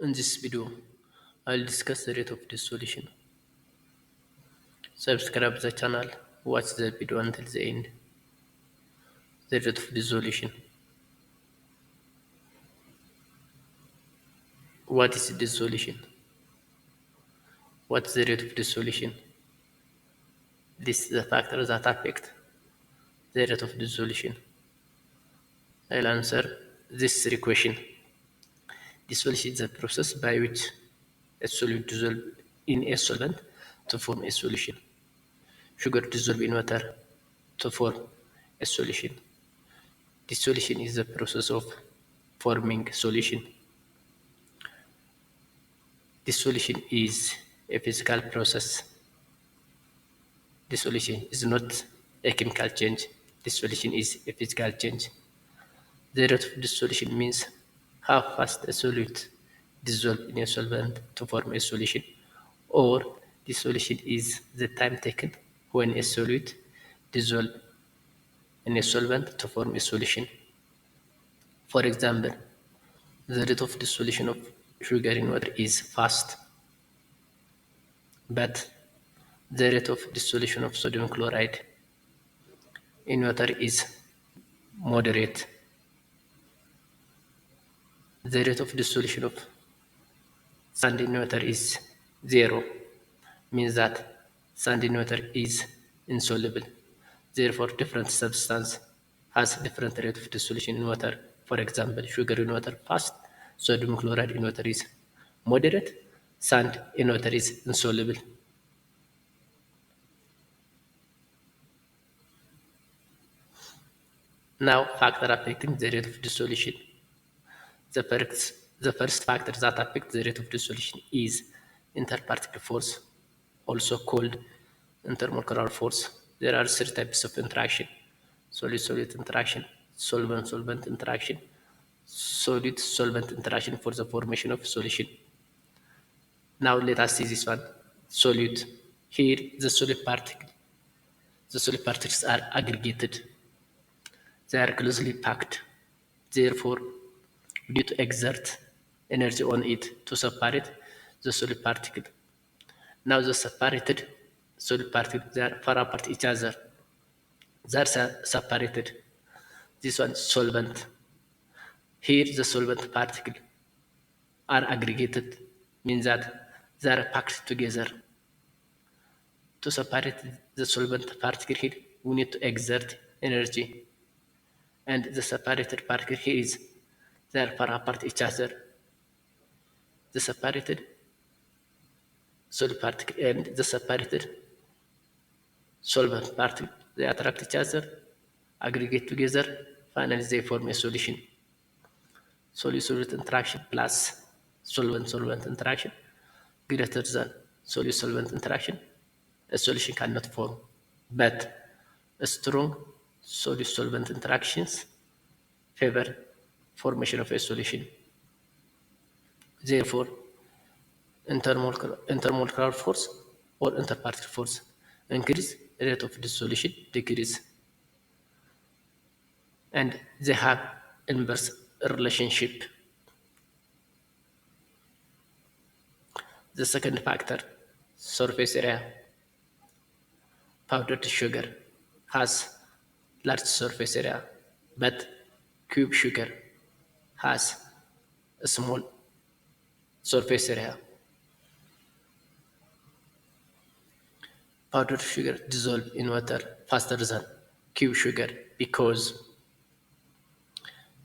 In this video, I'll discuss the rate of dissolution. Subscribe the channel, watch the video until the end. The rate of dissolution. What is dissolution? What's the rate of dissolution? This is the factor that affect the rate of dissolution. I'll answer this three questions. Dissolution is a process by which a solute dissolves in a solvent to form a solution. Sugar dissolves in water to form a solution. Dissolution is the process of forming solution. Dissolution is a physical process. Dissolution is not a chemical change. Dissolution is a physical change. The rate of dissolution means how fast a solute dissolves in a solvent to form a solution, or dissolution is the time taken when a solute dissolves in a solvent to form a solution. For example, the rate of dissolution of sugar in water is fast, but the rate of dissolution of sodium chloride in water is moderate. The rate of dissolution of sand in water is 0, means that sand in water is insoluble. Therefore, different substance has different rate of dissolution in water. For example, sugar in water fast, sodium chloride in water is moderate, sand in water is insoluble. Now, factor affecting the rate of dissolution. The first factor that affects the rate of dissolution is interparticle force, also called intermolecular force. There are three types of interaction: solute-solute interaction, solvent-solvent interaction, solute-solvent interaction for the formation of solution. Now let us see this one. Solute. Here the solute particles are aggregated. They are closely packed. Therefore, due to exert energy on it to separate the solid particle. Now the separated solid particles, they are far apart each other. They are separated. This one solvent. Here the solvent particle are aggregated, means that they are packed together. To separate the solvent particle here, we need to exert energy. And the separated particle here is they are far apart each other. The separated solid particle and the separated solvent particle, they attract each other, aggregate together, finally they form a solution. Solute-solute interaction plus solvent-solvent interaction greater than solute-solvent interaction, a solution cannot form. But strong solute-solvent interactions favor formation of a solution. Therefore, intermolecular force or interparticle force increase, rate of dissolution decrease, and they have inverse relationship. The second factor, surface area. Powdered sugar has large surface area, but cube sugar has a small surface area. Powdered sugar dissolves in water faster than cube sugar because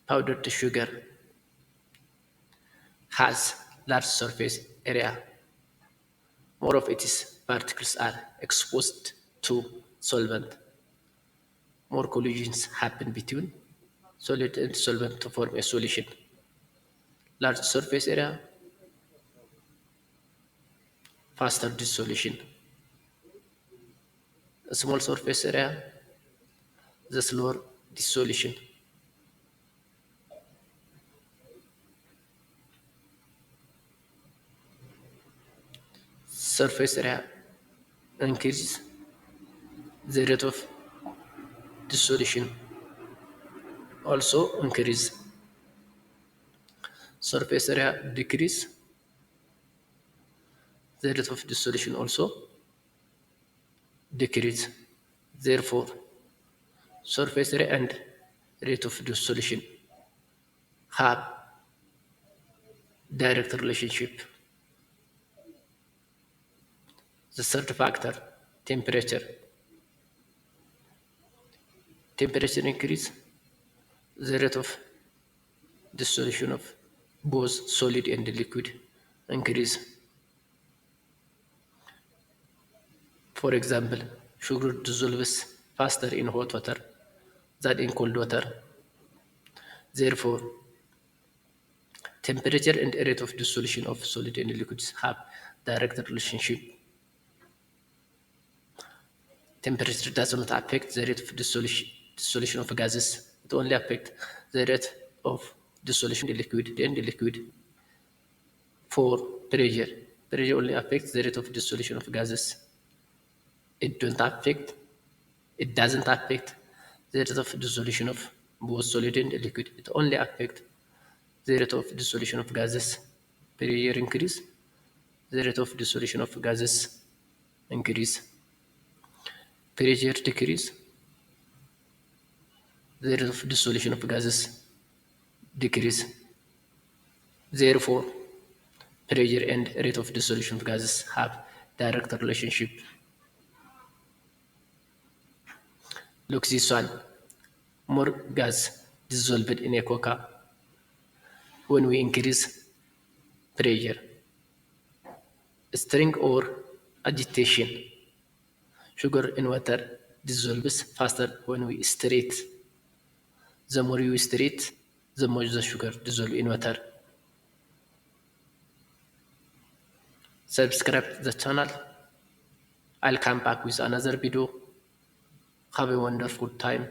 powdered sugar has large surface area. More of its particles are exposed to solvent. More collisions happen between solute and solvent to form a solution. Large surface area, faster dissolution. A small surface area, the slower dissolution. Surface area increases, the rate of dissolution also increase. Surface area decrease, the rate of dissolution also decrease. Therefore, surface area and rate of dissolution have direct relationship. The third factor, temperature. Temperature increase, the rate of dissolution of both solid and liquid increase. For example, sugar dissolves faster in hot water than in cold water. Therefore, temperature and rate of dissolution of solid and liquids have direct relationship. Temperature does not affect the rate of dissolution of gases. It only affects the rate of dissolution in the liquid. For pressure, pressure only affects the rate of dissolution of gases. It doesn't affect the rate of dissolution of both solid and liquid. It only affects the rate of dissolution of gases. Pressure increase, the rate of dissolution of gases increase. Pressure decrease, the rate of dissolution of gases decrease. Therefore, pressure and rate of dissolution of gases have direct relationship. Look this one. More gas dissolved in a coca when we increase pressure. Stirring or agitation. Sugar in water dissolves faster when we stir it. The more you stir it, the more the sugar dissolves in water. Subscribe to the channel. I'll come back with another video. Have a wonderful time.